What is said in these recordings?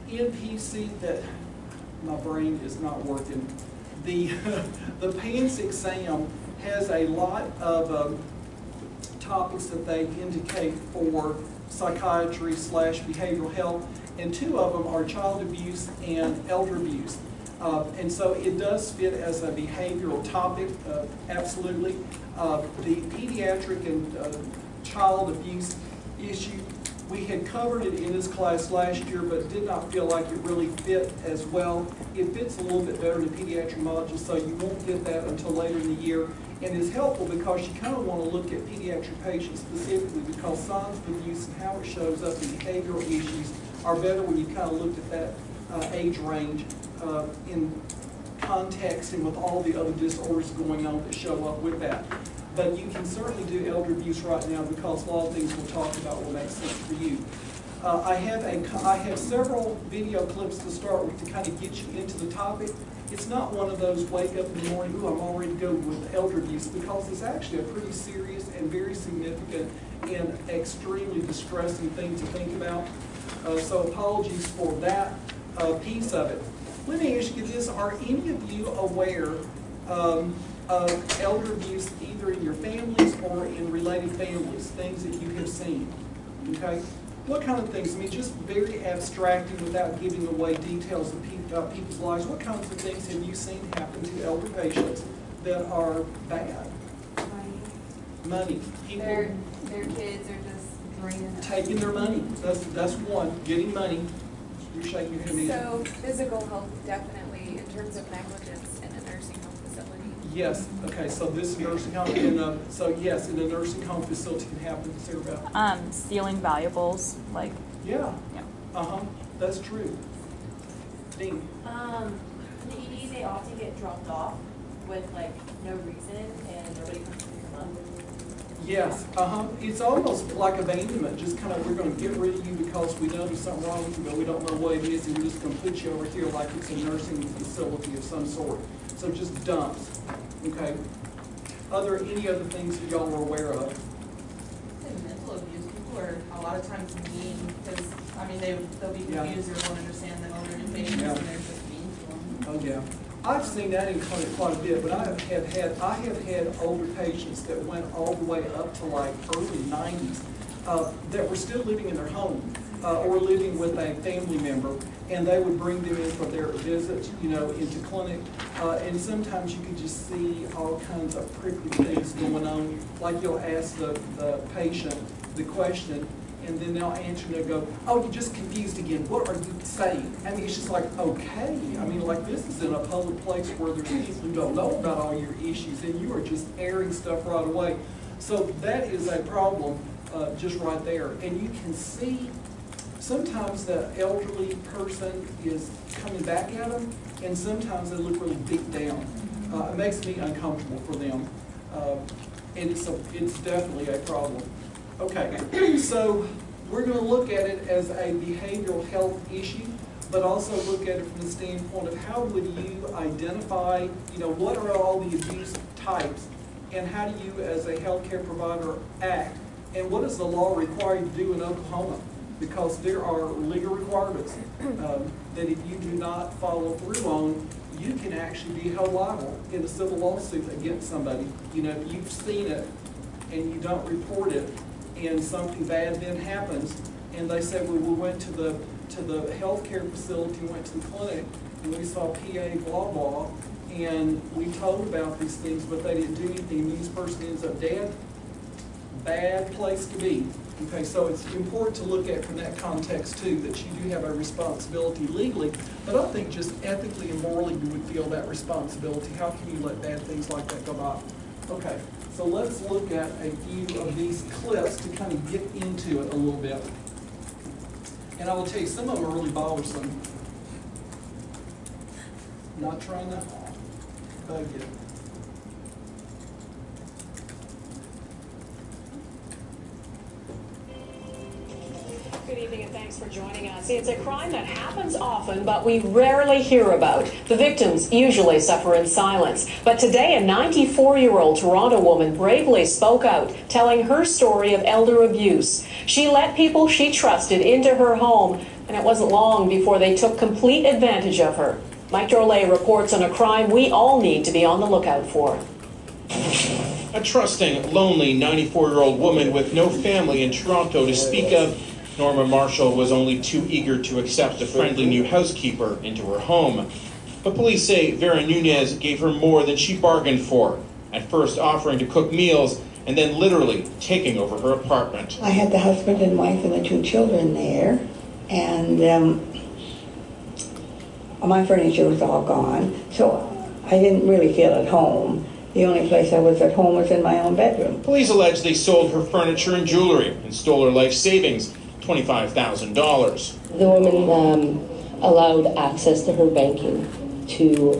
NPC, that my brain is not working. The the PANCE exam has a lot of topics that they indicate for psychiatry / behavioral health, and 2 of them are child abuse and elder abuse. And so it does fit as a behavioral topic, absolutely. The pediatric and child abuse issue, we had covered it in this class last year, but did not feel like it really fit as well. It fits a little bit better in the pediatric module, so you won't get that until later in the year. And it's helpful because you kind of want to look at pediatric patients specifically, because signs of abuse and how it shows up in behavioral issues are better when you kind of looked at that age range in context and with all the other disorders going on that show up with that. But you can certainly do elder abuse right now, because a lot of things we'll talk about will make sense for you. I have several video clips to start with to kind of get you into the topic. It's not one of those wake up in the morning, ooh, I'm all ready to go with elder abuse, because it's actually a pretty serious and very significant and extremely distressing thing to think about. So apologies for that piece of it. Let me ask you this, are any of you aware of elder abuse either in your families or in related families, things that you have seen? Okay? What kind of things? I mean, just very abstracting without giving away details of people's lives. What kinds of things have you seen happen to elder patients that are bad? Money. People their kids are just draining them. taking their money. That's one. Getting money. You're shaking your head. So physical health, definitely, in terms of negligence in a nursing home facility. Yes. Okay. So this nursing home, so yes, in a nursing home facility can happen. Sarah. Stealing valuables, like. Yeah. That's true. Dean. PD, they often get dropped off with like no reason, and nobody comes to pick them up. Yes. It's almost like abandonment. Just kind of, we're going to get rid of you because we know there's something wrong with you, but we don't know what it is, and we're just going to put you over here like it's a nursing facility of some sort. So just dumps. Okay. Are there any other things that y'all are aware of? Mental abuse. People are a lot of times mean because I mean they'll be confused or won't understand the older patients, and they're just mean to them. Oh yeah. I've seen that in clinic quite a bit, but I have had older patients that went all the way up to like early 90s that were still living in their home or living with a family member, and they would bring them in for their visits, you know, into clinic, and sometimes you could just see all kinds of prickly things going on. Like you'll ask the patient the question, and then they'll answer and they'll go, oh, you're just confused again. What are you saying? I mean, it's just like, okay. I mean, like this is in a public place where there's people who don't know about all your issues, and you are just airing stuff right away. So that is a problem just right there. And you can see sometimes the elderly person is coming back at them, and sometimes they look really beat down. It makes me uncomfortable for them. And it's definitely a problem. Okay, so we're going to look at it as a behavioral health issue, but also look at it from the standpoint of how would you identify, you know, what are all the abuse types, and how do you as a healthcare provider act, and what does the law require you to do in Oklahoma? Because there are legal requirements that if you do not follow through on, you can actually be held liable in a civil lawsuit against somebody. You know, if you've seen it and you don't report it, and something bad then happens, and they say, well, we went to the healthcare facility, went to the clinic, and we saw PA blah blah, and we told about these things, but they didn't do anything, and this person ends up dead. Bad place to be. Okay, so it's important to look at from that context too, that you do have a responsibility legally, but I think just ethically and morally you would feel that responsibility. How can you let bad things like that go by? Okay, so let's look at a few of these clips to kind of get into it a little bit. And I will tell you, some of them are really bothersome. Not trying to bug you. Good evening and Thanks for joining us. It's a crime that happens often, but we rarely hear about. The victims usually suffer in silence. But today, a 94-year-old Toronto woman bravely spoke out, telling her story of elder abuse. She let people she trusted into her home, and it wasn't long before they took complete advantage of her. Mike Drolet reports on a crime we all need to be on the lookout for. A trusting, lonely 94-year-old woman with no family in Toronto to speak of, Norma Marshall was only too eager to accept a friendly new housekeeper into her home. But police say Vera Nunez gave her more than she bargained for, at first offering to cook meals and then literally taking over her apartment. I had the husband and wife and the 2 children there, and my furniture was all gone, so I didn't really feel at home. The only place I was at home was in my own bedroom. Police allege they sold her furniture and jewelry and stole her life savings, $25,000. The woman allowed access to her banking to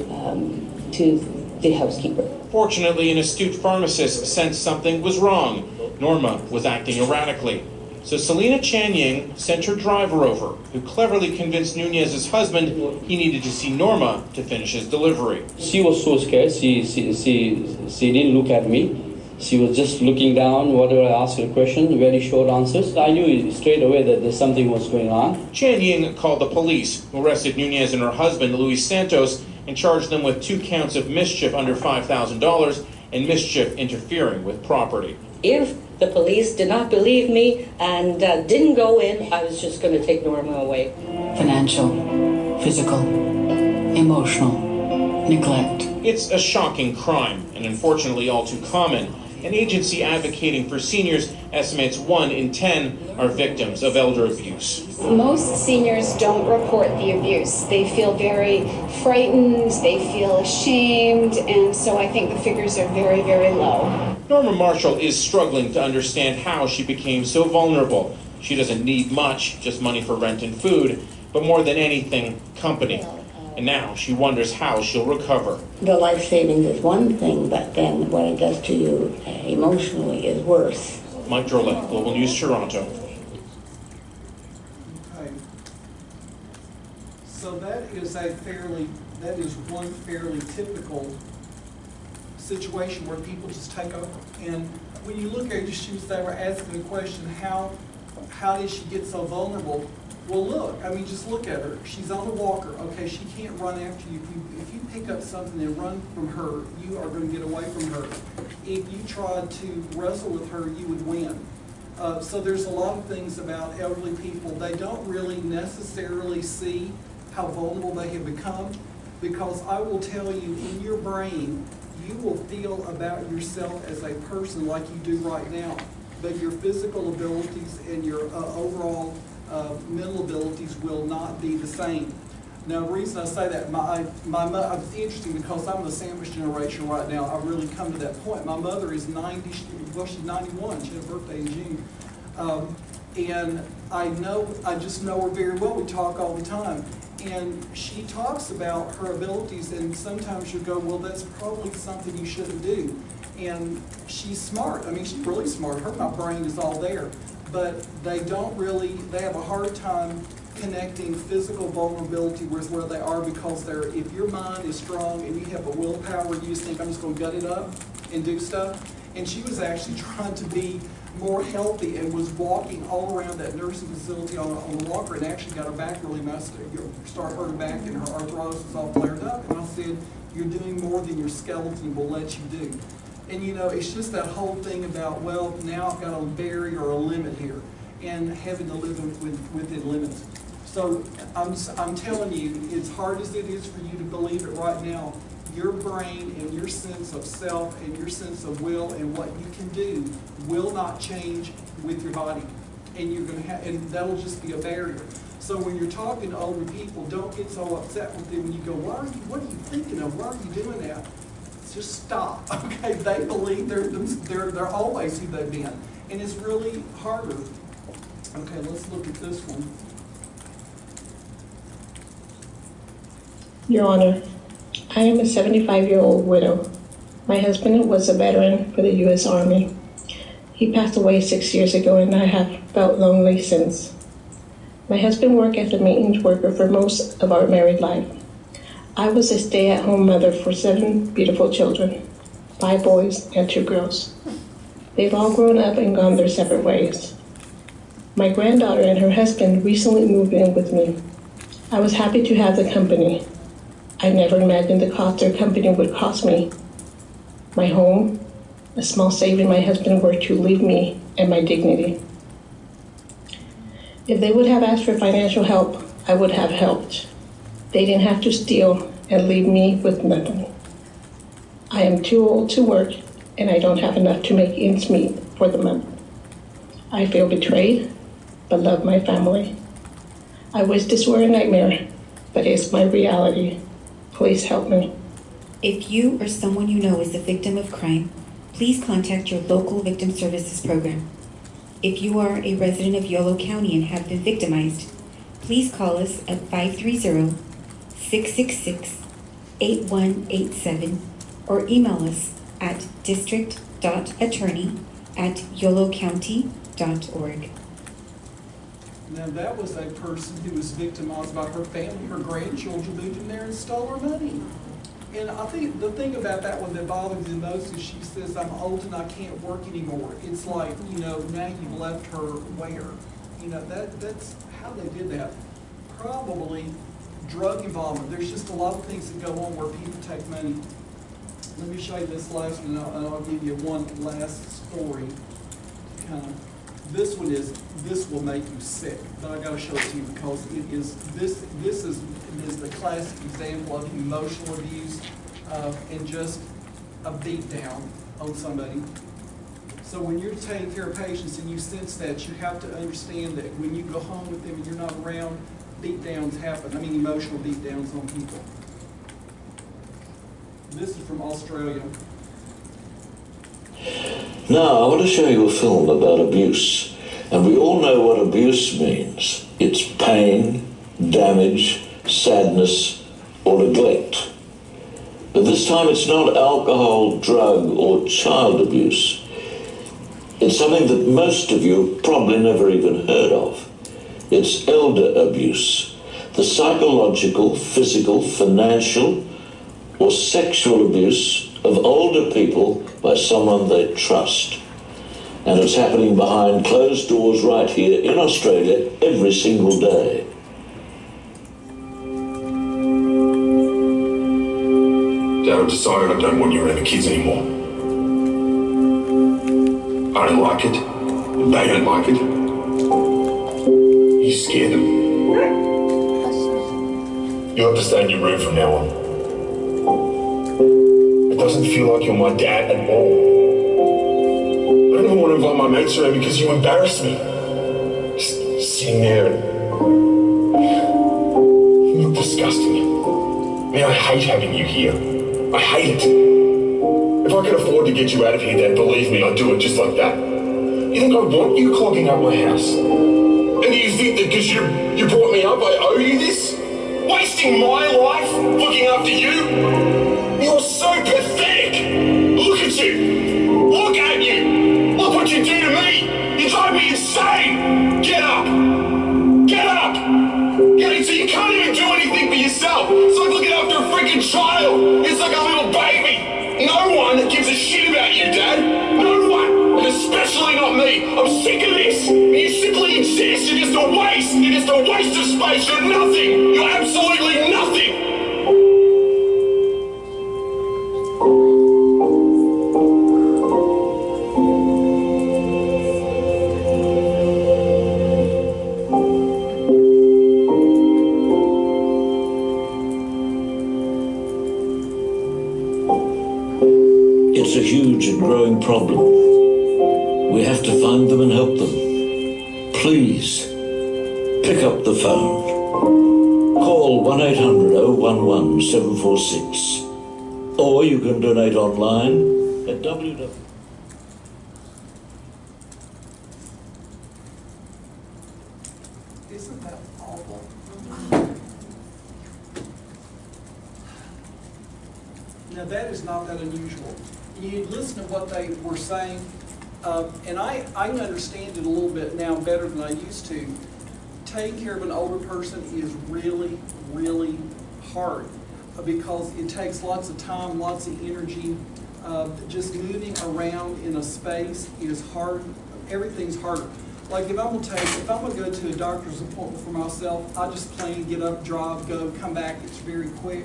the housekeeper. Fortunately, an astute pharmacist sensed something was wrong. Norma was acting erratically. So Selena Chanying sent her driver over, who cleverly convinced Nunez's husband he needed to see Norma to finish his delivery. She was so scared. She didn't look at me. She was just looking down. Whatever I asked her question, very short answers. I knew straight away that there's something was going on. Chanying called the police, who arrested Nunez and her husband, Luis Santos, and charged them with 2 counts of mischief under $5,000 and mischief interfering with property. If the police did not believe me and didn't go in, I was just going to take Norma away. Financial, physical, emotional, neglect. It's a shocking crime, and unfortunately all too common. An agency advocating for seniors estimates 1 in 10 are victims of elder abuse. Most seniors don't report the abuse. They feel very frightened, they feel ashamed, and so I think the figures are very, very low. Norma Marshall is struggling to understand how she became so vulnerable. She doesn't need much, just money for rent and food, but more than anything, company. And now she wonders how she'll recover. The life savings is one thing, but then what it does to you emotionally is worse. Mike Drolet, Global News, Toronto. Okay. So that is one fairly typical situation where people just take over. And when you look at it, they were asking the question, how did she get so vulnerable? Well, look, I mean, just look at her. She's on a walker. Okay, she can't run after you. If you pick up something and run from her, you are going to get away from her. If you tried to wrestle with her, you would win. So there's a lot of things about elderly people. They don't really necessarily see how vulnerable they have become, because I will tell you, in your brain, you will feel about yourself as a person like you do right now, but your physical abilities and your overall mental abilities will not be the same. Now, the reason I say that, it's interesting because I'm the sandwich generation right now. I've really come to that point. My mother is 90, she's 91. She had a birthday in June. And I just know her very well. We talk all the time. And she talks about her abilities, and sometimes you go, well, that's probably something you shouldn't do. And she's smart. I mean, she's really smart. My brain is all there. But they have a hard time connecting physical vulnerability with where they are, because if your mind is strong and you have a willpower, you just think, I'm just going to gut it up and do stuff. And she was actually trying to be more healthy and was walking all around that nursing facility on a walker, and actually got her back really messed up. Started hurting back, and her arthritis was all flared up. And I said, you're doing more than your skeleton will let you do. And you know, it's just that whole thing about, well, now I've got a barrier or a limit here, and having to live within limits. So I'm telling you, as hard as it is for you to believe it right now, your brain and your sense of self and your sense of will and what you can do will not change with your body, and you're going to and that'll just be a barrier. So when you're talking to older people, don't get so upset with them when you go, what are you thinking of? Why are you doing that? Just stop. Okay, they believe they're always who they've been, and it's really harder. Okay, let's look at this one. Your Honor, I am a 75-year-old widow. My husband was a veteran for the U.S. Army. He passed away 6 years ago, and I have felt lonely since. My husband worked as a maintenance worker for most of our married life. I was a stay-at-home mother for 7 beautiful children, 5 boys and 2 girls. They've all grown up and gone their separate ways. My granddaughter and her husband recently moved in with me. I was happy to have the company. I never imagined the cost their company would cost me. My home, a small saving my husband were to leave me, and my dignity. If they would have asked for financial help, I would have helped. They didn't have to steal and leave me with nothing. I am too old to work, and I don't have enough to make ends meet for the month. I feel betrayed, but love my family. I wish this were a nightmare, but it's my reality. Please help me. If you or someone you know is a victim of crime, please contact your local victim services program. If you are a resident of Yolo County and have been victimized, please call us at 530-666-8187 or email us at district.attorney@yolocounty.org. Now, that was a person who was victimized by her family. Her grandchildren moved in there and stole her money. And I think the thing about that one that bothers me the most is she says, I'm old and I can't work anymore. It's like, now you've left her where? That's how they did that. Probably drug involvement. There's just a lot of things that go on where people take money. Let me show you this last one, and I'll give you one last story. This one this will make you sick, but I gotta show it to you because this is the classic example of emotional abuse and just a beat down on somebody. So when you're taking care of patients and you sense that, you have to understand that when you go home with them and you're not around, beat downs happen. I mean emotional beat downs on people. This is from Australia. Now, I want to show you a film about abuse. And we all know what abuse means. It's pain, damage, sadness, or neglect. But this time it's not alcohol, drug, or child abuse. It's something that most of you have probably never even heard of. It's elder abuse. The psychological, physical, financial, or sexual abuse of older people by someone they trust. And it's happening behind closed doors right here in Australia every single day. Dad, I've decided I don't want you around the kids anymore. I don't like it. They don't like it. You scare them. You'll have to stay in your room from now on. It doesn't feel like you're my dad at all. I don't even want to invite my mates around because you embarrass me. Just sitting there and... You look disgusting. Man, I hate having you here. I hate it. If I could afford to get you out of here, Dad, believe me, I'd do it just like that. You think I want you clogging up my house? And do you think that because you brought me up, I owe you this? Wasting my life looking after you? You're so pathetic! Look at you! Look at you! Look what you do to me! You drive me insane! Get up! Get up! So you can't even do anything for yourself! It's like looking after a freaking child! It's like a little baby! No one gives a shit about you, Dad! No one! And especially not me! I'm sick of this! You simply exist! You're just a waste! You're just a waste of space! You're nothing! You're absolutely nothing! It's a huge and growing problem. We have to find them and help them. Please, pick up the phone. Call 1-800-011-746. Or you can donate online at www. Isn't that awful? Now that is not that unusual. You listen to what they were saying, and I understand it a little bit now better than I used to. taking care of an older person is really, really hard because it takes lots of time, lots of energy. Just moving around in a space is hard. Everything's harder. Like if I'm gonna go to a doctor's appointment for myself, I just plan, get up, drive, go, come back. It's very quick.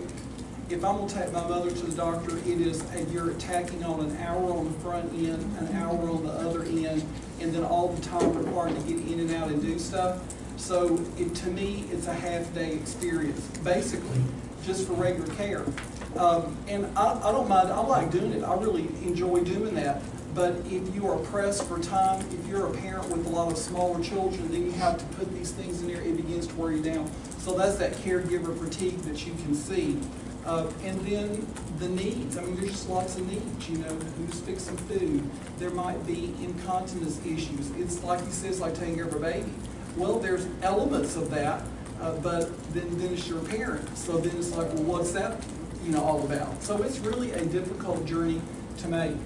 If I'm gonna take my mother to the doctor, you're tacking on an hour on the front end, an hour on the other end, and then all the time required to get in and out and do stuff. So to me, it's a half-day experience, basically, just for regular care. And I don't mind, I like doing it. I really enjoy doing that. But if you are pressed for time, if you're a parent with a lot of smaller children, then you have to put these things in there, it begins to wear you down. So that's that caregiver fatigue that you can see. And then the needs, I mean, there's just lots of needs, you know, who's fixing food. There might be incontinence issues. It's like he says, like taking care of a baby. Well, there's elements of that, but then it's your parent. So then it's like, well, what's that, you know, all about? So it's really a difficult journey to make.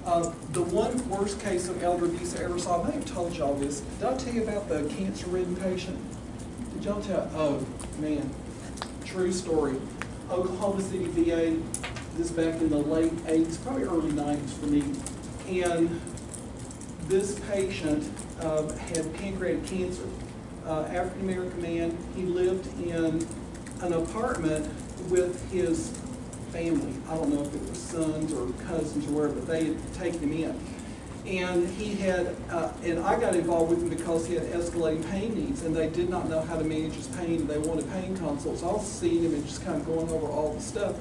The one worst case of elder abuse I ever saw, I may have told y'all this. Did I tell you about the cancer-ridden patient? Did y'all tell? Oh, man. True story. Oklahoma City VA, this back in the late 80s, probably early 90s for me. And this patient had pancreatic cancer. African-American man. He lived in an apartment with his family. I don't know if it was sons or cousins or whatever, but they had taken him in. And he had, and I got involved with him because he had escalating pain needs, and they did not know how to manage his pain. They wanted pain consults. I was seeing him and just kind of going over all the stuff.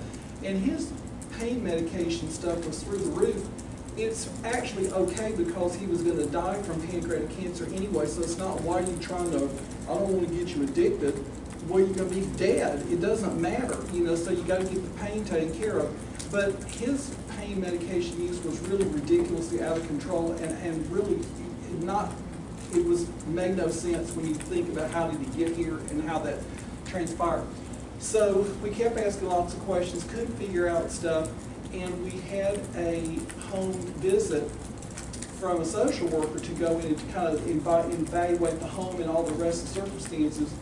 And his pain medication stuff was through the roof. It's actually okay because he was going to die from pancreatic cancer anyway, so it's not why you're trying to, I don't want to get you addicted. Well, you're going to be dead. It doesn't matter, you know, so you got to get the pain taken care of. But his pain medication use was really ridiculously out of control and really made no sense when you think about how did he get here and how that transpired. So we kept asking lots of questions, couldn't figure out stuff, and we had a home visit from a social worker to go in and to kind of evaluate the home and all the rest of the circumstances.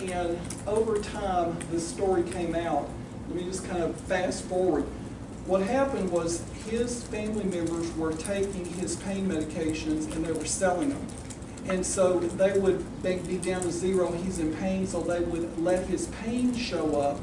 And over time, this story came out. Let me just kind of fast forward. What happened was his family members were taking his pain medications and they were selling them. And so they'd be down to zero, he's in pain, so they would let his pain show up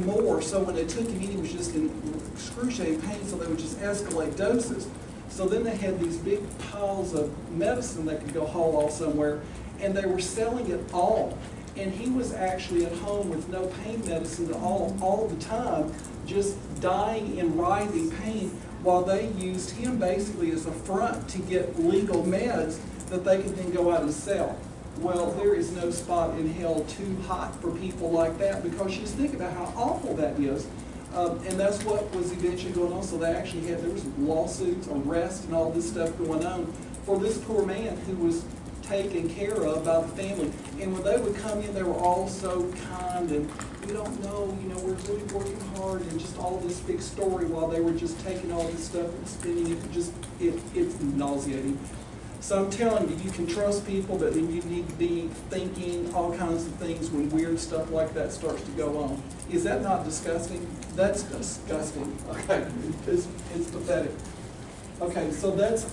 more. So when they took him in, he was just in excruciating pain, so they would just escalate doses. So then they had these big piles of medicine they could go haul off somewhere, and they were selling it all. And he was actually at home with no pain medicine all the time, just dying in writhing pain, while they used him basically as a front to get legal meds that they could then go out and sell. Well, there is no spot in hell too hot for people like that, because you just think about how awful that is. And that's what was eventually going on. So they actually there was lawsuits, arrests, and all this stuff going on for this poor man who was taken care of by the family. And when they would come in, they were all so kind, and we don't know, you know, we're really working hard, and just all this big story while they were just taking all this stuff and spinning it. It's nauseating. So I'm telling you, you can trust people, but then you need to be thinking all kinds of things when weird stuff like that starts to go on. Is that not disgusting? That's disgusting. Okay, it's pathetic. Okay, so that's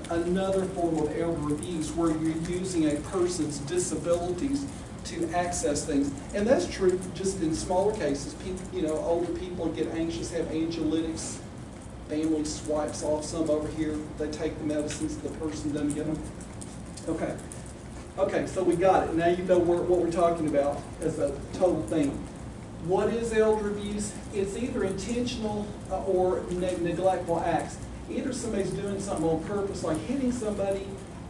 another form of elder abuse, where you're using a person's disabilities to access things. And that's true just in smaller cases. People, you know, older people get anxious, have anxiolytics. Family swipes off some over here. They take the medicines, the person doesn't get them. Okay. Okay, so we got it. Now you know what we're talking about as a total thing. What is elder abuse? It's either intentional or neglectful acts. Either somebody's doing something on purpose, like hitting somebody,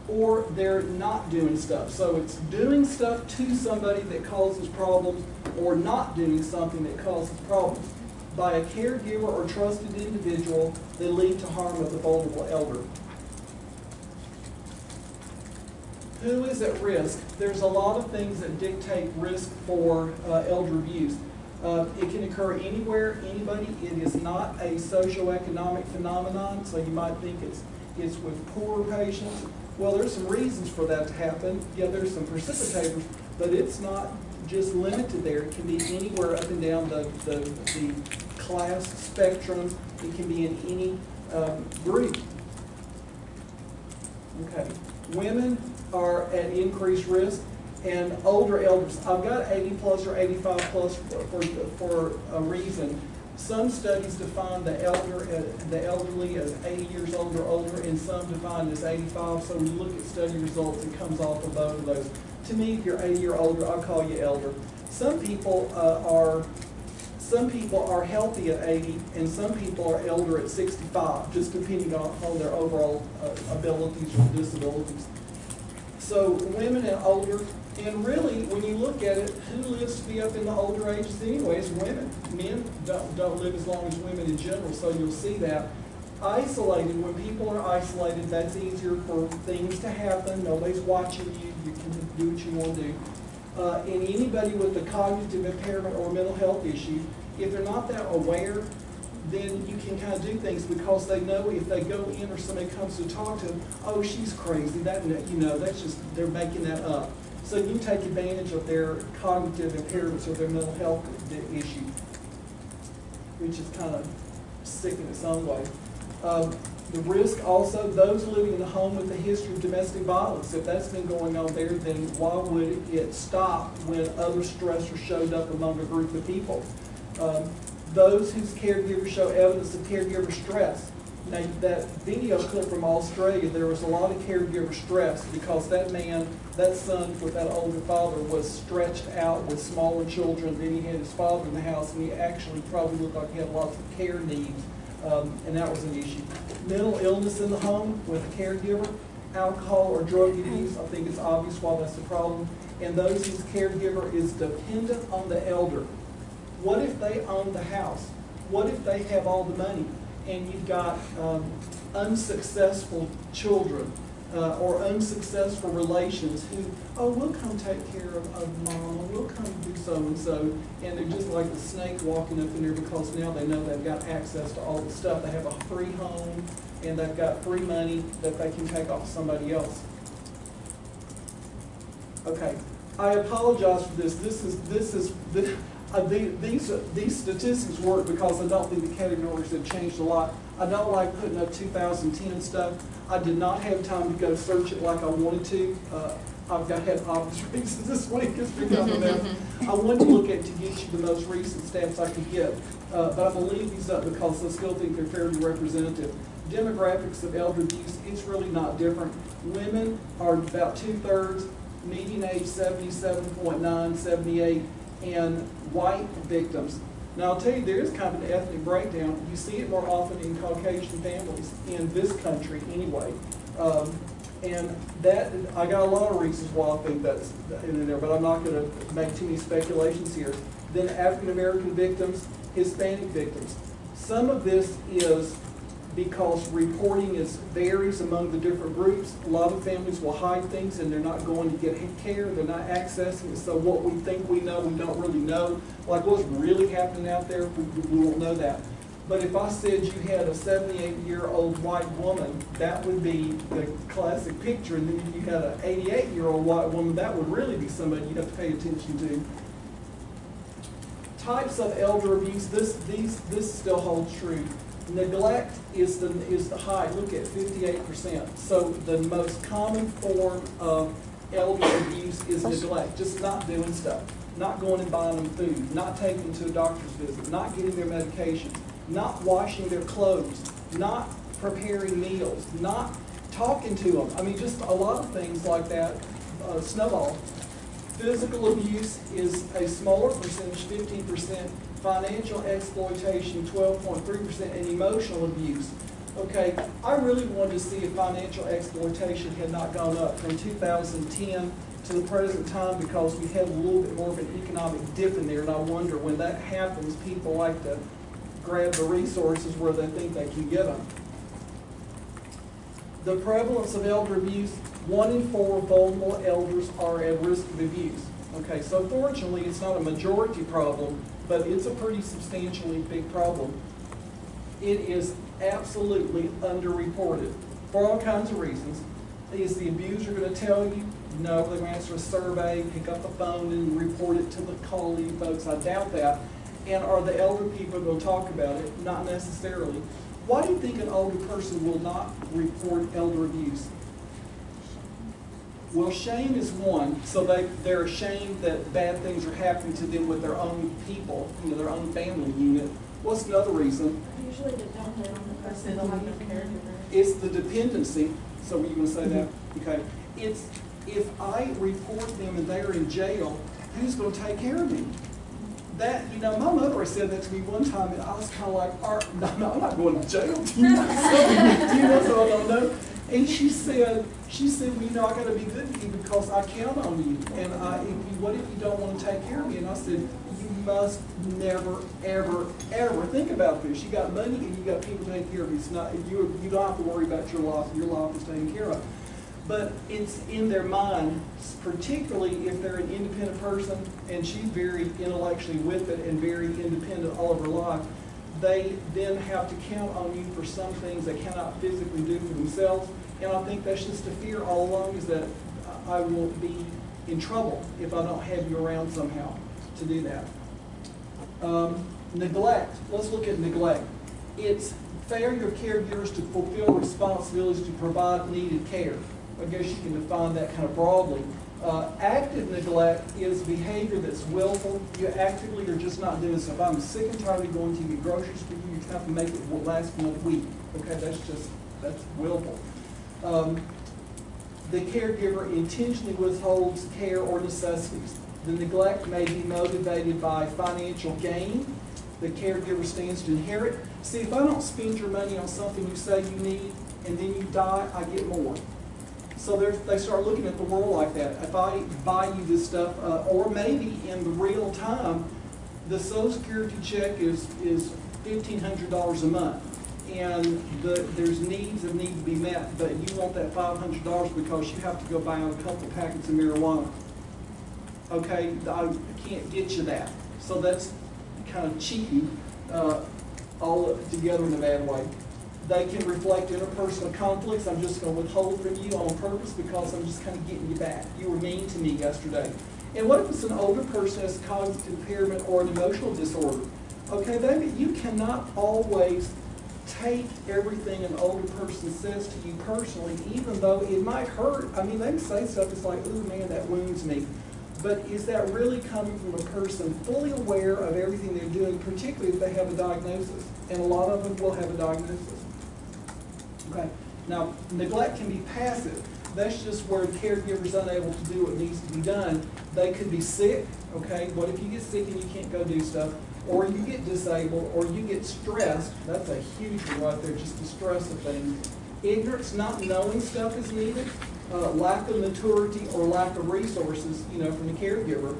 or they're not doing stuff. So it's doing stuff to somebody that causes problems, or not doing something that causes problems by a caregiver or trusted individual that lead to harm of the vulnerable elder. Who is at risk? There's a lot of things that dictate risk for elder abuse. It can occur anywhere, anybody. It is not a socioeconomic phenomenon, so you might think it's with poorer patients. Well, there's some reasons for that to happen. Yeah, there's some precipitators, but it's not just limited there. It can be anywhere up and down the class spectrum. It can be in any group. Okay. Women are at increased risk, and older elders. I've got 80 plus or 85 plus for a reason. Some studies define the elderly as 80 years old or older, and some define as 85. So when you look at study results, it comes off of both of those. To me, if you're 80 or older, I'll call you elder. Some people are healthy at 80, and some people are elder at 65, just depending on their overall abilities or disabilities. So women and older, and really, when you look at it, who lives to be up in the older ages anyway? It's women. Men don't live as long as women in general, so you'll see that. Isolated, when people are isolated, that's easier for things to happen. Nobody's watching you. You can do what you want to do. And anybody with a cognitive impairment or mental health issue, if they're not that aware, then you can kind of do things because they know if they go in or somebody comes to talk to them, oh, she's crazy. That, you know, that's just, they're making that up. So you take advantage of their cognitive impairments or their mental health issue, which is kind of sick in its own way. The risk also, those living in a home with a history of domestic violence, if that's been going on there, then why would it stop when other stressors showed up among a group of people? Those whose caregivers show evidence of caregiver stress. Now, that video clip from Australia, there was a lot of caregiver stress because that man, that son with that older father was stretched out with smaller children. Then he had his father in the house, and he actually probably looked like he had lots of care needs, and that was an issue. Mental illness in the home with a caregiver, alcohol or drug abuse, I think it's obvious why that's a problem. And those whose caregiver is dependent on the elder. What if they own the house? What if they have all the money? And you've got unsuccessful children or unsuccessful relations who, oh, we'll come take care of mom, or we'll come do so-and-so, and they're just like the snake walking up in there because now they know they've got access to all the stuff. They have a free home, and they've got free money that they can take off somebody else. Okay, I apologize for this. These statistics work because I don't think the categories have changed a lot. I don't like putting up 2010 stuff. I did not have time to go search it like I wanted to. I've had obvious reasons this week. It's become a mess. I wanted to look at to get you the most recent stats I could get, but I'm going to leave these up because I still think they're fairly representative. Demographics of elder abuse, it's really not different. Women are about 2/3, median age 77.9, 78. And white victims. Now, I'll tell you, there is kind of an ethnic breakdown. You see it more often in Caucasian families in this country anyway. And that, I got a lot of reasons why I think that's in there, but I'm not going to make too many speculations here. Then African-American victims, Hispanic victims. Some of this is because reporting varies among the different groups. A lot of families will hide things and they're not going to get care, they're not accessing it, so what we think we know, we don't really know. Like what's really happening out there, we won't know that. But if I said you had a 78-year-old white woman, that would be the classic picture, and then if you had an 88-year-old white woman, that would really be somebody you have to pay attention to. Types of elder abuse, this still holds true. Neglect is the high. Look at 58%. So the most common form of elder abuse is neglect. Just not doing stuff, not going and buying them food, not taking them to a doctor's visit, not getting their medication, not washing their clothes, not preparing meals, not talking to them. I mean, just a lot of things like that snowball. Physical abuse is a smaller percentage, 15%. Financial exploitation, 12.3%, and emotional abuse. Okay, I really wanted to see if financial exploitation had not gone up from 2010 to the present time because we had a little bit more of an economic dip in there, and I wonder when that happens, people like to grab the resources where they think they can get them. The prevalence of elder abuse, 1 in 4 vulnerable elders are at risk of abuse. Okay, so fortunately it's not a majority problem, but it's a pretty substantially big problem. It is absolutely underreported for all kinds of reasons. Is the abuser going to tell you? No, they're going to answer a survey, pick up the phone and report it to the colleague folks. I doubt that. And are the elder people going to talk about it? Not necessarily. Why do you think an older person will not report elder abuse? Well, shame is one. So they're ashamed that bad things are happening to them with their own people, their own family unit. What's another reason? Usually dependent on the person, they'll have no caregiver. It's the dependency. So were you going to say that? Okay. It's if I report them and they're in jail, who's going to take care of me? That, my mother said that to me one time, and I was kind of like, no, I'm not going to jail. Do you know, so I don't know. And she said, well, I got to be good to you because I count on you. And what if you don't want to take care of me? And I said, you must never, ever, ever think about this. You got money and you got people taking care of you. It's not, you don't have to worry about your life. Your life is taken care of. But it's in their mind, particularly if they're an independent person, and she's very intellectually with it and very independent all of her life, they then have to count on you for some things they cannot physically do for themselves. And I think that's just a fear all along, is that I will be in trouble if I don't have you around somehow to do that. Neglect. Let's look at neglect. It's failure of caregivers to fulfill responsibilities to provide needed care. I guess you can define that kind of broadly. Active neglect is behavior that's willful. You actively are just not doing stuff. I'm sick and tired of going to get groceries for you. You have to make it last another week. Okay, that's willful. The caregiver intentionally withholds care or necessities. The neglect may be motivated by financial gain. The caregiver stands to inherit. See, if I don't spend your money on something you say you need and then you die, I get more. So they start looking at the world like that. If I buy you this stuff, or maybe in the real time, the Social Security check is $1,500 a month, and there's needs that need to be met, but you want that $500 because you have to go buy a couple packets of marijuana. Okay, I can't get you that. So that's kind of cheating all together in a bad way. They can reflect interpersonal conflicts. I'm just going to withhold from you on purpose because I'm just kind of getting you back. You were mean to me yesterday. And what if it's an older person has cognitive impairment or an emotional disorder? Okay, you cannot always take everything an older person says to you personally, even though it might hurt. I mean, they can say stuff that's like, ooh, man, that wounds me. But is that really coming from a person fully aware of everything they're doing, particularly if they have a diagnosis? And a lot of them will have a diagnosis. Okay. Now, neglect can be passive. That's just where the caregiver is unable to do what needs to be done. They could be sick. Okay. What if you get sick and you can't go do stuff? Or you get disabled, or you get stressed. That's a huge one right there, just the stress of things. Ignorance, not knowing stuff is needed. Lack of maturity or lack of resources, from the caregiver.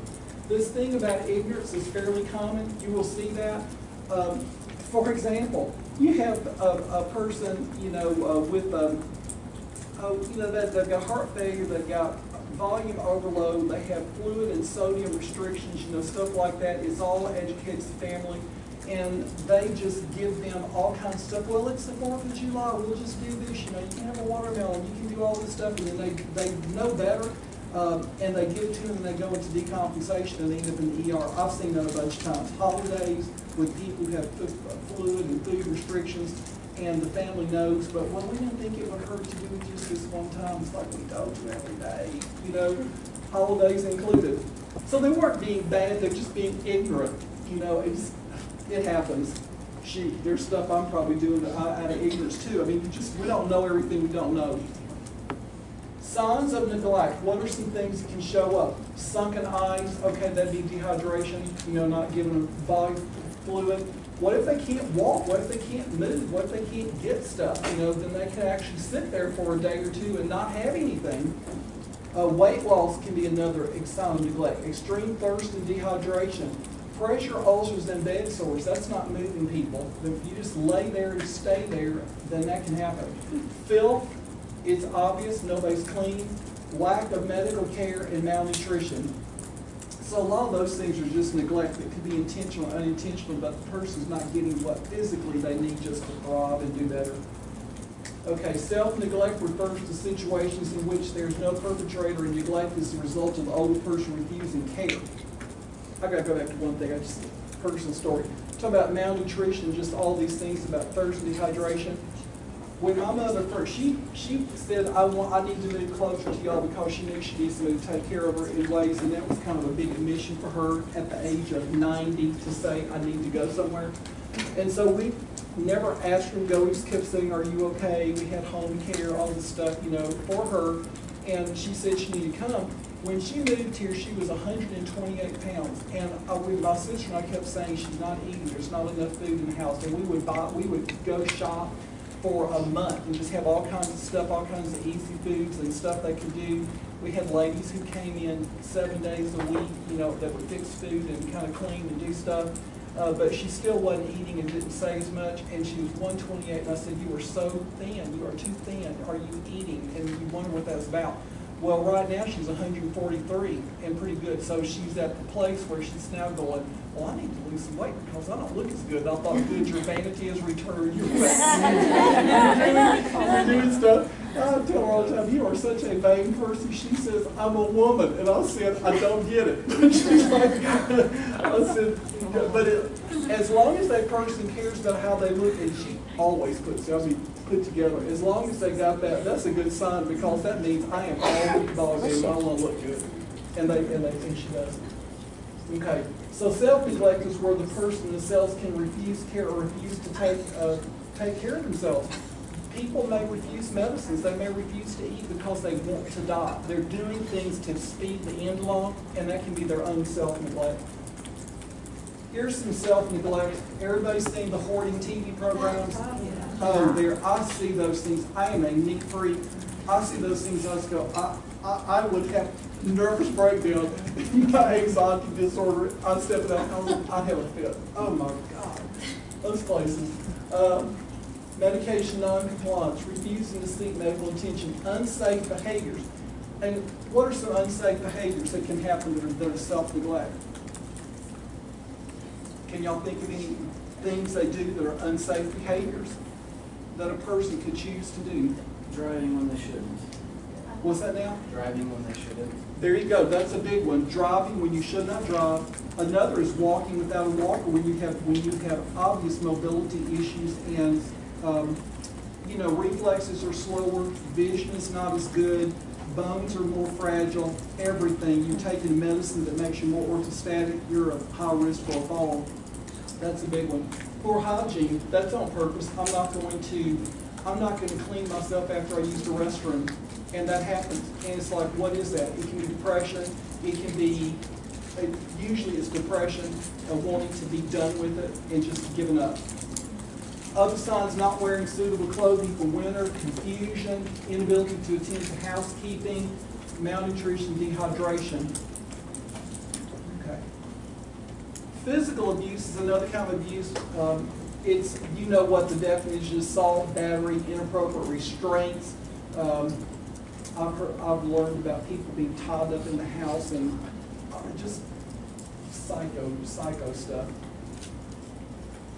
This thing about ignorance is fairly common. You will see that. For example, you have a person, with, they've got heart failure, they've got volume overload, they have fluid and sodium restrictions, stuff like that. It's all educates the family. And they just give them all kinds of stuff. Well, it's the 4th of July. We'll just do this. You can have a watermelon. You can do all this stuff. And then they know better, and they give it to them, and they go into decompensation and end up in the ER. I've seen that a bunch of times. Holidays with people who have fluid and food restrictions, and the family knows. But, well, we didn't think it would hurt to do it just this one time. It's like we told you every day, holidays included. So they weren't being bad. They're just being ignorant. It happens. There's stuff I'm probably doing out of ignorance too. I mean, we don't know everything we don't know. Signs of neglect. What are some things that can show up? Sunken eyes. Okay, that'd be dehydration. Not giving them volume fluid. What if they can't walk? What if they can't move? What if they can't get stuff? Then they can actually sit there for a day or two and not have anything. Weight loss can be another sign of neglect. Extreme thirst and dehydration. Pressure ulcers and bed sores, that's not moving people. If you just lay there and stay there, then that can happen. Filth, it's obvious, nobody's clean. Lack of medical care and malnutrition. So a lot of those things are just neglect that could be intentional or unintentional, but the person's not getting what physically they need just to thrive and do better. Okay, self-neglect refers to situations in which there's no perpetrator and neglect is the result of the older person refusing care. I gotta go back to one thing, I just, personal story. Talk about malnutrition, just all these things about thirst and dehydration. When my mother first, she said, I need to move closer to y'all because she knew she needs somebody to take care of her in ways, and that was kind of a big admission for her at the age of 90 to say, I need to go somewhere. And so we never asked her to go, we just kept saying, are you okay? We had home care, all this stuff, you know, for her. And she said she needed to come. When she moved here, she was 128 pounds. And my sister and I kept saying, she's not eating, there's not enough food in the house. And we would go shop for a month and just have all kinds of stuff, all kinds of easy foods and stuff they could do. We had ladies who came in 7 days a week, you know, that would fix food and kind of clean and do stuff. But she still wasn't eating and didn't say as much. And she was 128, and I said, you are so thin, you are too thin. Are you eating? And you wonder what that's about. Well, right now she's 143 and pretty good. So she's at the place where she's now going, well, I need to lose some weight because I don't look as good. I thought, good, your vanity is returned. You're doing stuff. I tell her all the time, you are such a vain person. She says, I'm a woman. And I said, I don't get it. She's like, I said, but as long as that person cares about how they look, and she always puts, put together, as long as they got that, that's a good sign because that means I am all ball game. I want to look good. And they think she does. Okay. So self-neglect is where the person themselves can refuse care or refuse to take care of themselves. People may refuse medicines. They may refuse to eat because they want to die. They're doing things to speed the end along, and that can be their own self-neglect. Here's some self-neglect. Everybody's seen the hoarding TV programs? Oh, I see those things. I am a neat freak. I see those things, I just go, I would have nervous breakdown, my anxiety disorder. I'd step in that house, I'd have a fit. Oh my God. Those places. Medication non-compliance, refusing to seek medical attention, unsafe behaviors. And what are some unsafe behaviors that can happen that are self-neglect? Can y'all think of any things they do that are unsafe behaviors that a person could choose to do? Driving when they shouldn't. What's that now? Driving when they shouldn't. There you go. That's a big one. Driving when you should not drive. Another is walking without a walker when you have obvious mobility issues and you know, reflexes are slower, vision is not as good, bones are more fragile, everything. You're taking medicine that makes you more orthostatic, you're a high risk for a fall. That's a big one. Poor hygiene, that's on purpose. I'm not going to clean myself after I use the restroom. And that happens. And it's like, what is that? It can be depression. It can be, usually it's depression, wanting to be done with it and just giving up. Other signs, not wearing suitable clothing for winter, confusion, inability to attend to housekeeping, malnutrition, dehydration. Okay. Physical abuse is another kind of abuse. It's, you know what the definition is: assault, battery, inappropriate restraints. I've learned about people being tied up in the house and just psycho stuff.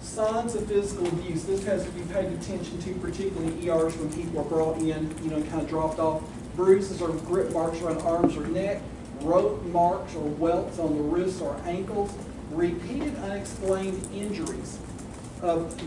Signs of physical abuse. This has to be paid attention to, particularly in ERs when people are brought in, you know, kind of dropped off. Bruises or grip marks around arms or neck, rope marks or welts on the wrists or ankles, repeated unexplained injuries.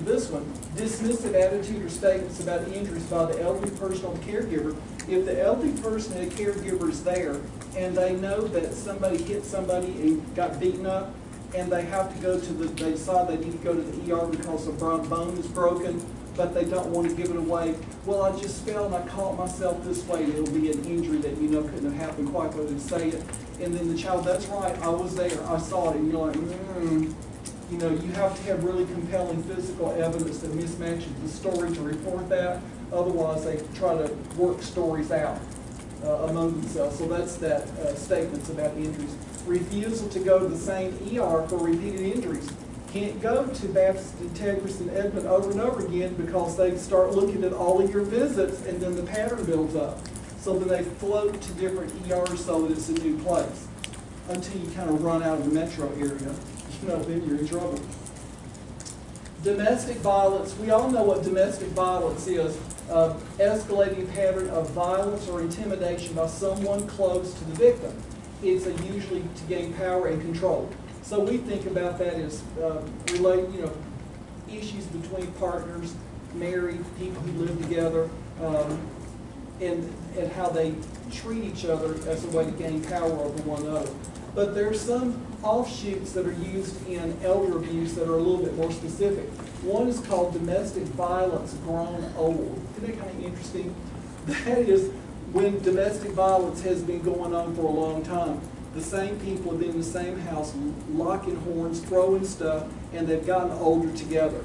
This one, dismissive attitude or statements about injuries by the elderly person or the caregiver. If the elderly person and the caregiver is there and they know that somebody hit somebody and got beaten up, and they have to go to they decide they need to go to the ER because a bone is broken, but they don't want to give it away. Well, I just fell and I caught myself this way. It'll be an injury that you know couldn't have happened quite the way they say it. And then the child, that's right, I was there, I saw it, and you're like, You know, you have to have really compelling physical evidence that mismatches the story to report that. Otherwise, they try to work stories out among themselves. So that's that statements about injuries. Refusal to go to the same ER for repeated injuries. Can't go to Baptist Integris and Edmond over and over again because they start looking at all of your visits and then the pattern builds up. So then they float to different ERs so that it's a new place until you kind of run out of the metro area. You know, then you're in trouble. Domestic violence. We all know what domestic violence is. Escalating pattern of violence or intimidation by someone close to the victim. It's usually to gain power and control. So we think about that as issues between partners, married people who live together, and how they treat each other as a way to gain power over one another. But there's some offshoots that are used in elder abuse that are a little bit more specific. One is called domestic violence grown old. Isn't that kind of interesting? That is when domestic violence has been going on for a long time. The same people have been in the same house, locking horns, throwing stuff, and they've gotten older together.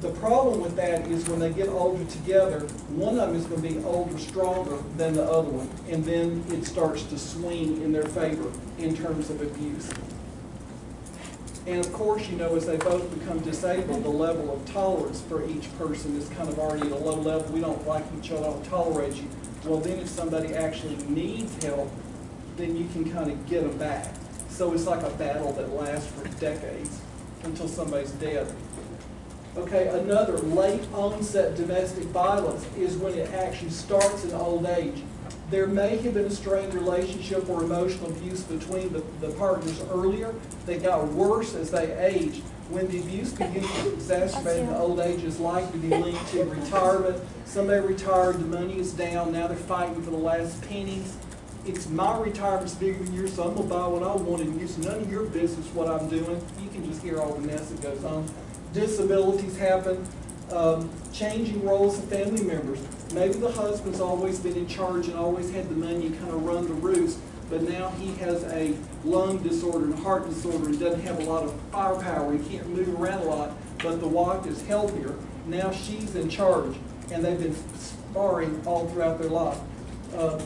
The problem with that is when they get older together, one of them is going to be older, stronger than the other one, and then it starts to swing in their favor in terms of abuse. And of course, as they both become disabled, the level of tolerance for each person is kind of already at a low level. We don't like each other, I don't tolerate you. Well, then if somebody actually needs help, then you can kind of get them back. So it's like a battle that lasts for decades until somebody's dead. Okay, another late onset domestic violence is when it actually starts in old age. There may have been a strained relationship or emotional abuse between the partners earlier. They got worse as they aged. When the abuse begins to exacerbate in the old age, is likely to be linked to retirement. Somebody retired, the money is down, now they're fighting for the last pennies. It's my retirement's bigger than yours, so I'm going to buy what I want, and it's none of your business what I'm doing. You can just hear all the mess that goes on. Disabilities happen, changing roles of family members. Maybe the husband's always been in charge and always had the money and kind of run the roost, but now he has a lung disorder and heart disorder and doesn't have a lot of firepower. He can't move around a lot, but the wife is healthier. Now she's in charge, and they've been sparring all throughout their life.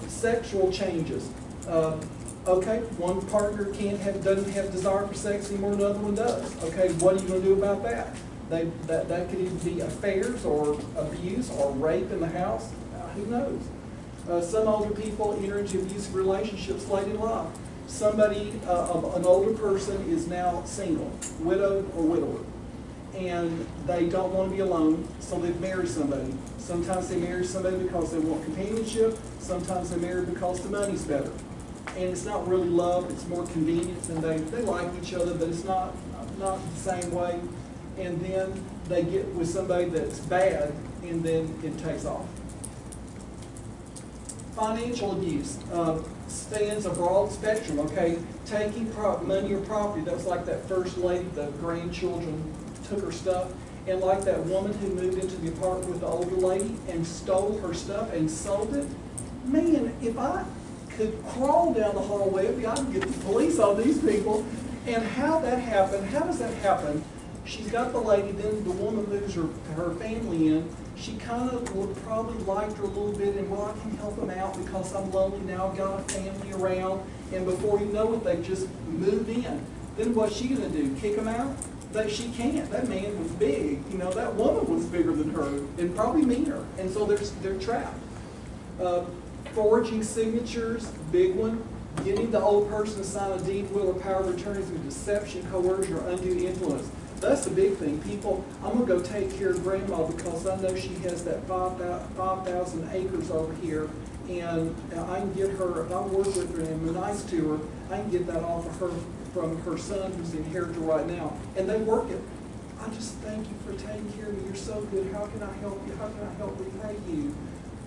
Sexual changes. Okay, one partner doesn't have desire for sex anymore, another one does. Okay, what are you going to do about that? That could either be affairs or abuse or rape in the house. Who knows? Some older people enter into abusive relationships late in life. An older person is now single, widowed or widower, and they don't want to be alone, so they marry somebody. Sometimes they marry somebody because they want companionship. Sometimes they marry because the money's better. And it's not really love, it's more convenience, and they like each other, but it's not the same way. And then they get with somebody that's bad, and then it takes off. Financial abuse spans a broad spectrum, okay? Taking money or property, that was like that first lady, the grandchildren took her stuff, and like that woman who moved into the apartment with the older lady and stole her stuff and sold it. Man, if I could crawl down the hallway, I could get the police on these people. And how that happened, how does that happen? She's got the lady, then the woman moves her family in. She kind of probably liked her a little bit, and well, I can help them out because I'm lonely now, I've got a family around, and before you know it, they just moved in. Then what's she gonna do, kick them out? She can't. That man was big. That woman was bigger than her and probably meaner. And so they're trapped. Forging signatures, big one. Getting the old person to sign a deed, will, or power of attorney through deception, coercion, or undue influence. That's the big thing. People, I'm going to go take care of grandma because I know she has that 5,000 acres over here, and I can get her, if I work with her and I'm nice to her, I can get that off of her from her son who's the inheritor right now. And they work it. I just thank you for taking care of me. You're so good. How can I help you? How can I help repay you?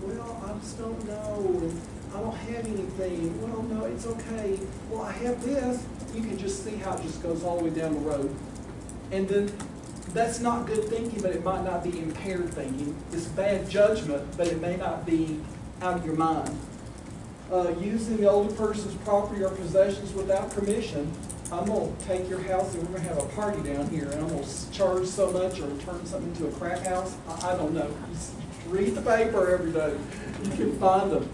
Well, I just don't know. And I don't have anything. Well, no, it's okay. Well, I have this. You can just see how it just goes all the way down the road. And then that's not good thinking, but it might not be impaired thinking. It's bad judgment, but it may not be out of your mind. Using the older person's property or possessions without permission. I'm going to take your house and we're going to have a party down here, and I'm going to charge so much or turn something into a crack house. I don't know. Just read the paper every day. You can find them.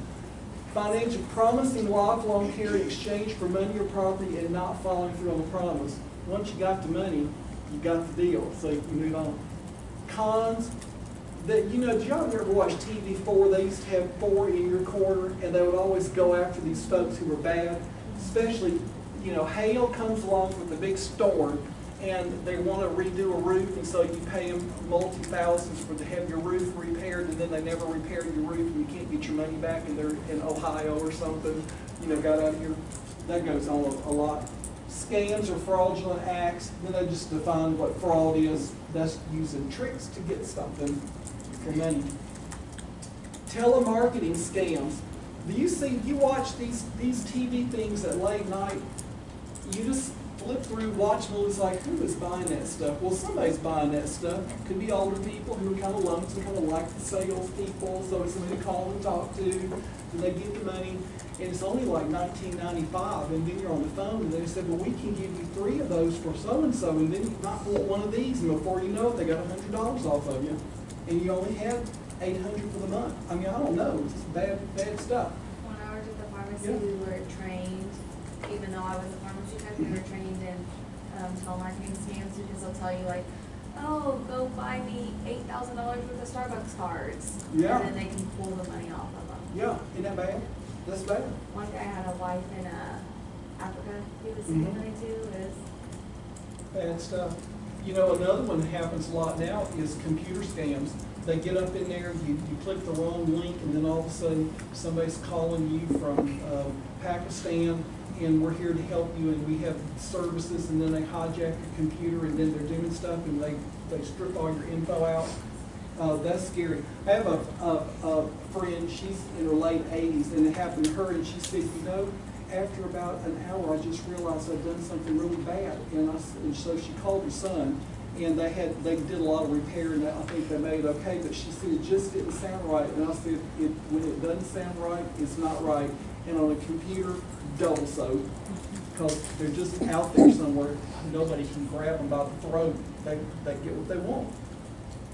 Financial promising lifelong care in exchange for money or property and not following through on the promise. Once you got the money, you got the deal, so you can move on. Cons. Did y'all ever watch TV4? They used to have 4 in your corner, and they would always go after these folks who were bad. Especially, hail comes along with a big storm, and they want to redo a roof, and so you pay them multi-thousands to have your roof repaired, and then they never repaired your roof, and you can't get your money back, and they're in Ohio or something, got out of here. That goes on a lot. Scams or fraudulent acts, then they just define what fraud is. That's using tricks to get something for money. Telemarketing scams. You watch these TV things at late night, you just flip through, watch them, it's like, who is buying that stuff? Well, somebody's buying that stuff. Could be older people who are kind of lonesome, kind of like the sales people, so it's somebody to call and talk to, and they get the money, and it's only like $19.95, and then you're on the phone, and they said, well, we can give you 3 of those for so-and-so, and then you might want one of these, and before you know it, they got $100 off of you, and you only had $800 for the month. I mean, I don't know, it's bad stuff. When I worked at the pharmacy, Yeah. we were trained, even though I was a pharmacy tech, we were trained in telemarketing scams, because they'll tell you like, oh, go buy me $8,000 worth of Starbucks cards. Yeah. And then they can pull the money off of them. Yeah, isn't that bad? That's bad. One guy had a wife in Africa he was sending money to. Is Bad stuff. Another one that happens a lot now is computer scams. They get up in there, you click the wrong link, and then all of a sudden somebody's calling you from Pakistan, and we're here to help you, and we have services, and then they hijack your computer, and then they're doing stuff, and they strip all your info out. That's scary. I have a friend, she's in her late 80s, and it happened to her, and she said, after about an hour, I just realized I'd done something really bad, and so she called her son, and they did a lot of repair, and I think they made it okay, but she said it just didn't sound right, and I said, when it doesn't sound right, it's not right, and on a computer, double so, because they're just out there somewhere, nobody can grab them by the throat, they get what they want.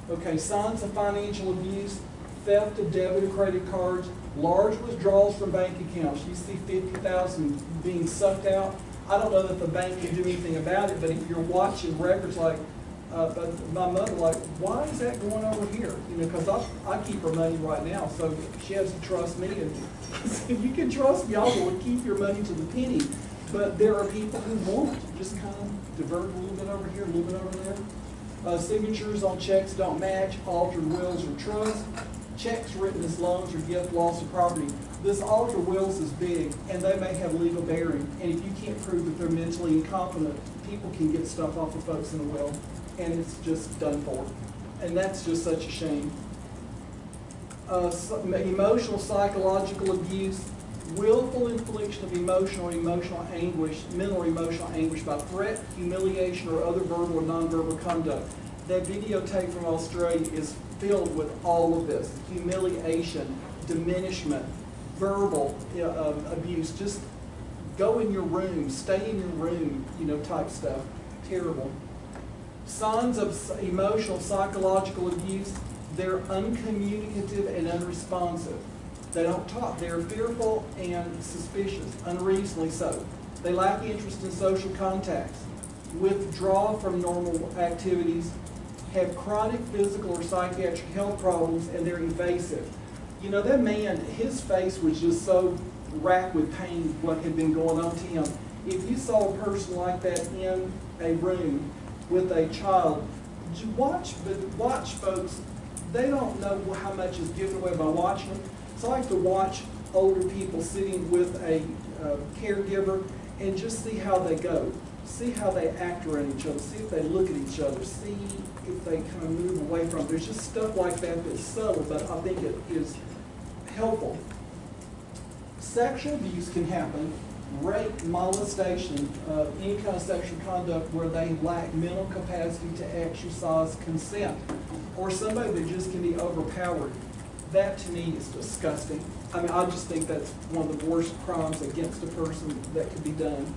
Okay, signs of financial abuse, theft of debit or credit cards, large withdrawals from bank accounts. You see $50,000 being sucked out. I don't know that the bank can do anything about it, but if you're watching records like my mother, like, why is that going over here? Because I keep her money right now, so she has to trust me. And if you can trust me, I will keep your money to the penny. But there are people who won't, just kind of divert a little bit over here, a little bit over there. Signatures on checks don't match, altered wills or trusts, checks written as loans or gift, loss of property. This altered wills is big, and they may have legal bearing. And if you can't prove that they're mentally incompetent, people can get stuff off of folks in a will, and it's just done for. And that's just such a shame. Emotional, psychological abuse, willful infliction of emotional anguish, mental or emotional anguish by threat, humiliation, or other verbal or nonverbal conduct. That videotape from Australia is filled with all of this: humiliation, diminishment, verbal abuse. Just go in your room, stay in your room, type stuff. Terrible. Signs of emotional, psychological abuse: they're uncommunicative and unresponsive. They don't talk. They're fearful and suspicious, unreasonably so. They lack interest in social contacts, withdraw from normal activities, have chronic physical or psychiatric health problems, and they're evasive. That man, his face was just so racked with pain, what had been going on to him. If you saw a person like that in a room with a child, watch folks. They don't know how much is given away by watching them. So I like to watch older people sitting with a caregiver and just see how they go. See how they act around each other. See if they look at each other. See if they kind of move away from it. There's just stuff like that that's subtle, but I think it is helpful. Sexual abuse can happen. Rape, molestation, any kind of sexual conduct where they lack mental capacity to exercise consent, or somebody that just can be overpowered. That to me is disgusting. I mean, I just think that's one of the worst crimes against a person that could be done.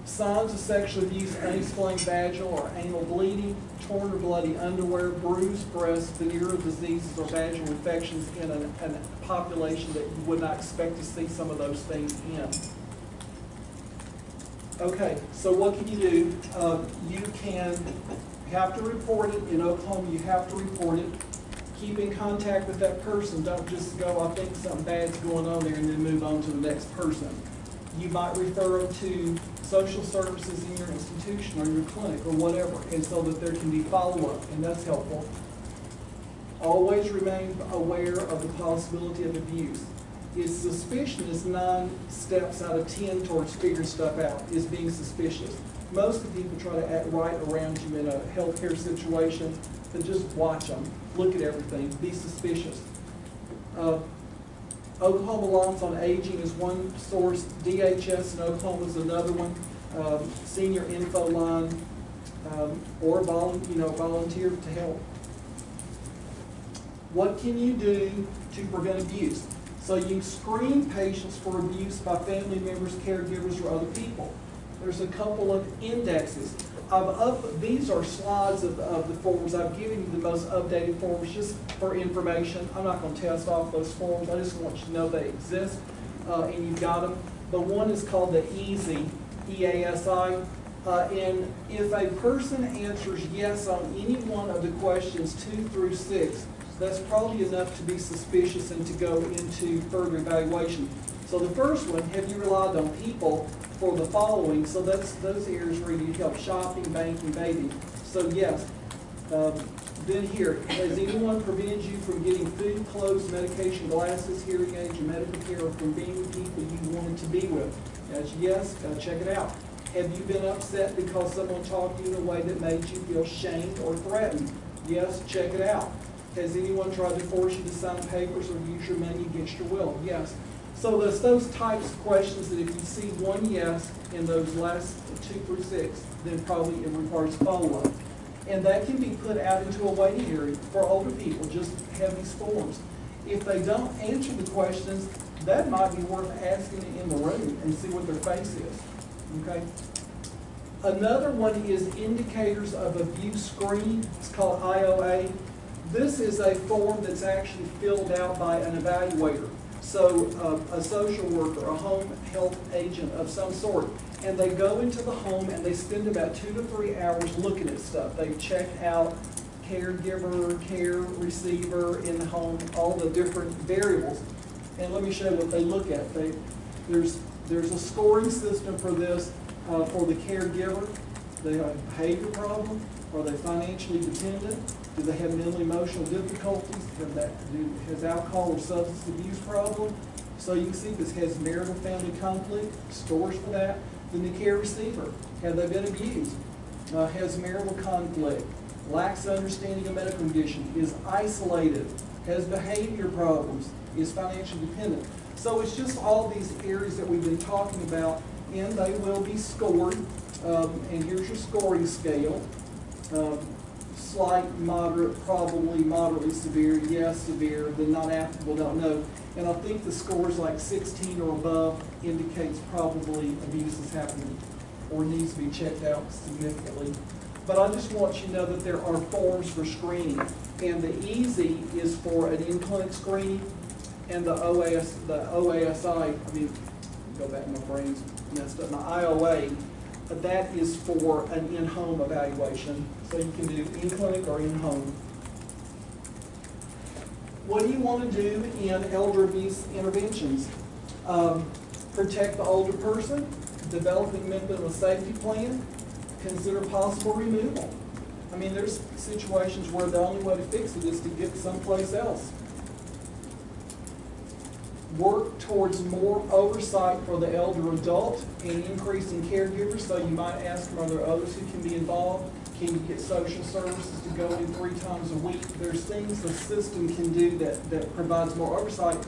Signs of sexual abuse: unexplained vaginal or anal bleeding, torn or bloody underwear, bruised breasts, venereal diseases or vaginal infections in a population that you would not expect to see some of those things in. Okay, so what can you do? You have to report it. In Oklahoma, you have to report it. Keep in contact with that person. Don't just go, I think something bad's going on there, and then move on to the next person. You might refer them to social services in your institution or your clinic or whatever, and so that there can be follow-up, and that's helpful. Always remain aware of the possibility of abuse. Is suspicion is 9 steps out of 10 towards figuring stuff out, is being suspicious. Most of the people try to act right around you in a healthcare situation, but just watch them, look at everything, be suspicious. Oklahoma Alliance on Aging is one source, DHS in Oklahoma is another one, Senior Info Line, or volunteer to help. What can you do to prevent abuse? So you screen patients for abuse by family members, caregivers, or other people. There's a couple of indexes. These are slides of the forms. I've given you the most updated forms just for information. I'm not going to test off those forms. I just want you to know they exist, and you've got them. The one is called the EASI, E-A-S-I. And if a person answers yes on any one of the questions 2 through 6, that's probably enough to be suspicious and to go into further evaluation. So the first one, have you relied on people for the following? So that's those areas where you help: shopping, banking, bathing. So yes. Then here, has anyone prevented you from getting food, clothes, medication, glasses, hearing aids, or medical care, or from being with people you wanted to be with? That's yes. Check it out. Have you been upset because someone talked to you in a way that made you feel shamed or threatened? Yes. Check it out. Has anyone tried to force you to sign papers or use your money against your will? Yes. So there's those types of questions that if you see one yes in those last 2 through 6, then probably it requires follow-up. And that can be put out into a waiting area for older people. Just have these forms. If they don't answer the questions, that might be worth asking in the room and see what their face is. Okay? Another one is indicators of abuse screening. It's called IOA. This is a form that's actually filled out by an evaluator. So a social worker, a home health agent of some sort, and they go into the home and they spend about 2 to 3 hours looking at stuff. They check out caregiver, care receiver in the home, all the different variables. And let me show you what they look at. There's a scoring system for this for the caregiver. They have a behavior problem. Are they financially dependent? Do they have mental emotional difficulties? Has alcohol or substance abuse problem? So you can see this has marital family conflict, scores for that. Then the care receiver, have they been abused? Has marital conflict, lacks understanding of medical condition, is isolated, has behavior problems, is financially dependent. So it's just all these areas that we've been talking about, and they will be scored. And here's your scoring scale. Slight, moderate, probably, moderately severe, yes, severe, then not applicable, don't know. And I think the scores like 16 or above indicates probably abuse is happening or needs to be checked out significantly. But I just want you to know that there are forms for screening. And the EASI is for an in-clinic screening, and the OASI, go back, my brain's messed up, my IOA, that is for an in-home evaluation. So you can do in-clinic or in-home. What do you want to do in elder abuse interventions? Protect the older person, develop and implement a safety plan, consider possible removal. I mean, there's situations where the only way to fix it is to get someplace else. Work towards more oversight for the elder adult and increase in caregivers. So you might ask them, are there others who can be involved? Can you get social services to go in 3 times a week? There's things the system can do that provides more oversight.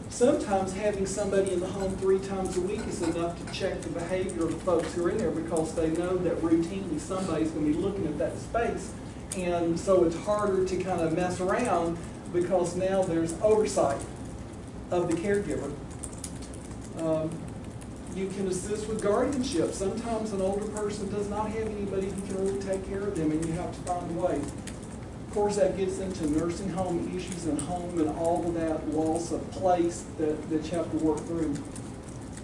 Sometimes having somebody in the home 3 times a week is enough to check the behavior of the folks who are in there, because they know that routinely somebody's going to be looking at that space. And so it's harder to kind of mess around because now there's oversight of the caregiver. You can assist with guardianship. Sometimes an older person does not have anybody who can really take care of them, and you have to find a way. Of course, that gets into nursing home issues and home and all of that loss of place that you have to work through.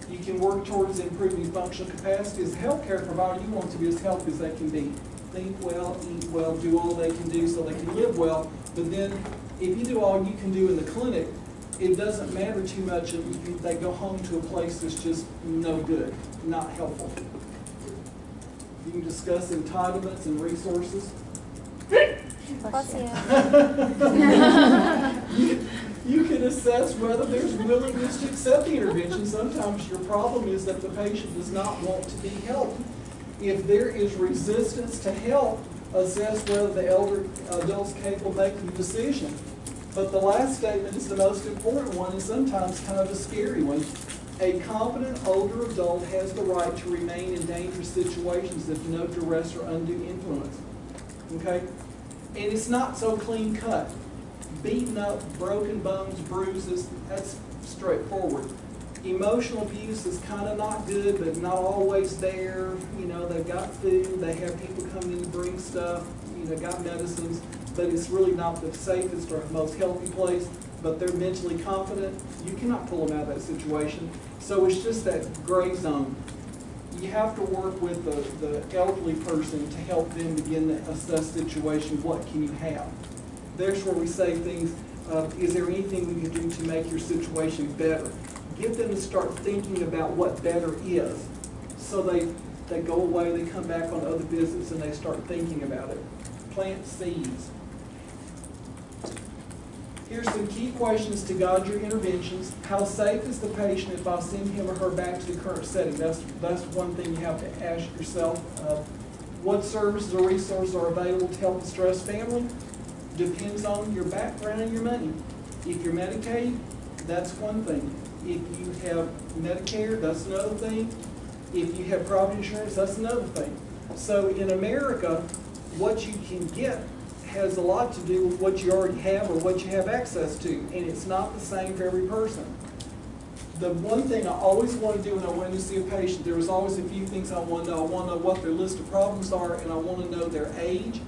You can work towards improving functional capacity. As a healthcare provider, you want to be as healthy as they can be. Think well, eat well, do all they can do so they can live well. But then if you do all you can do in the clinic, it doesn't matter too much if they go home to a place that's just no good, not helpful. You can discuss entitlements and resources. You can assess whether there's willingness to accept the intervention. Sometimes your problem is that the patient does not want to be helped. If there is resistance to help, assess whether the elder adult's capable of making a decision. But the last statement is the most important one, and sometimes kind of a scary one. A competent older adult has the right to remain in dangerous situations if no duress or undue influence. Okay? And it's not so clean cut. Beaten up, broken bones, bruises, that's straightforward. Emotional abuse is kind of not good, but not always there. You know, they've got food, they have people coming in to bring stuff, you know, got medicines, but it's really not the safest or most healthy place. But they're mentally confident, you cannot pull them out of that situation. So it's just that gray zone. You have to work with the elderly person to help them begin to assess the situation. What can you have? There's where we say things, is there anything we can do to make your situation better? Get them to start thinking about what better is. So they go away, they come back on other visits, and they start thinking about it. Plant seeds. Here's some key questions to guide your interventions. How safe is the patient if I send him or her back to the current setting? That's one thing you have to ask yourself. What services or resources are available to help the stressed family? Depends on your background and your money. If you're Medicaid, that's one thing. If you have Medicare, that's another thing. If you have private insurance, that's another thing. So in America, what you can get has a lot to do with what you already have or what you have access to, and it's not the same for every person. The one thing I always want to do when I went to see a patient, there was always a few things I want to know. I want to know what their list of problems are, and I want to know their age,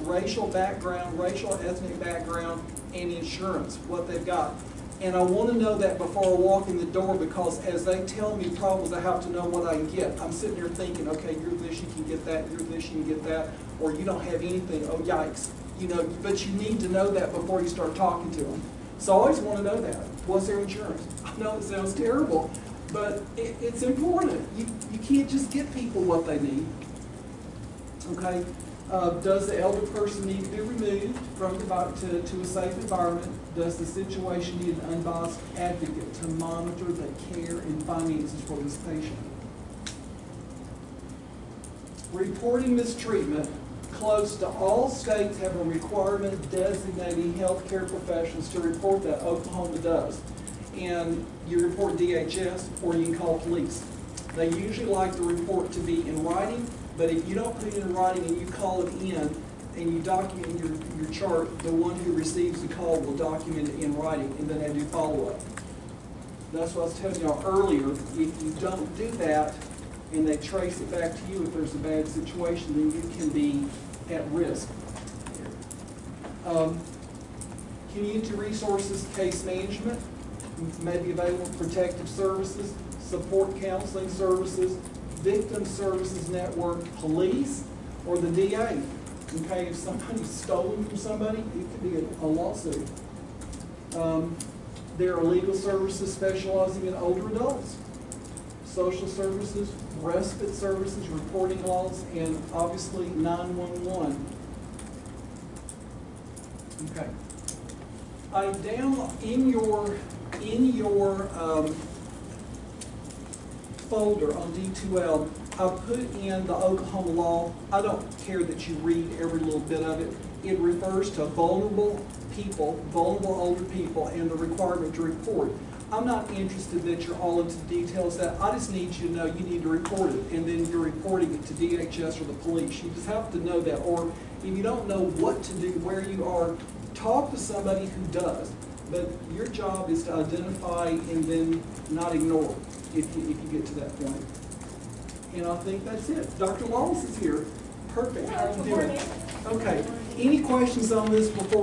racial background, racial ethnic background, and insurance, what they've got. And I want to know that before I walk in the door, because as they tell me problems, I have to know what I can get. I'm sitting there thinking, okay, you're this, you can get that, you're this, you can get that, or you don't have anything, oh yikes. You know, but you need to know that before you start talking to them. So I always want to know that. What's their insurance? I know it sounds terrible, but it's important. You can't just get people what they need. Okay? Does the elder person need to be removed from to a safe environment? Does the situation need an unbiased advocate to monitor the care and finances for this patient? Reporting mistreatment. Close to all states have a requirement designating healthcare professionals to report that. Oklahoma does. And you report DHS or you can call police. They usually like the report to be in writing, but if you don't put it in writing and you call it in and you document your chart, the one who receives the call will document it in writing, and then they do follow-up. That's what I was telling y'all earlier. If you don't do that and they trace it back to you if there's a bad situation, then you can be at risk. Community resources, case management, may be available protective services, support counseling services, victim services network, police, or the DA. Okay, if somebody's stolen from somebody, it could be a lawsuit. There are legal services specializing in older adults, social services, respite services, reporting laws, and obviously 911. Okay. Down in your folder on D2L, I put in the Oklahoma law. I don't care that you read every little bit of it. It refers to vulnerable people, vulnerable older people, and the requirement to report. I'm not interested that you're all into the details of that. I just need you to know you need to report it, and then you're reporting it to DHS or the police. You just have to know that. Or if you don't know what to do, where you are, talk to somebody who does. But your job is to identify and then not ignore if you get to that point. And I think that's it. Dr. Wallace is here. Perfect. How are you doing? Okay. Any questions on this before we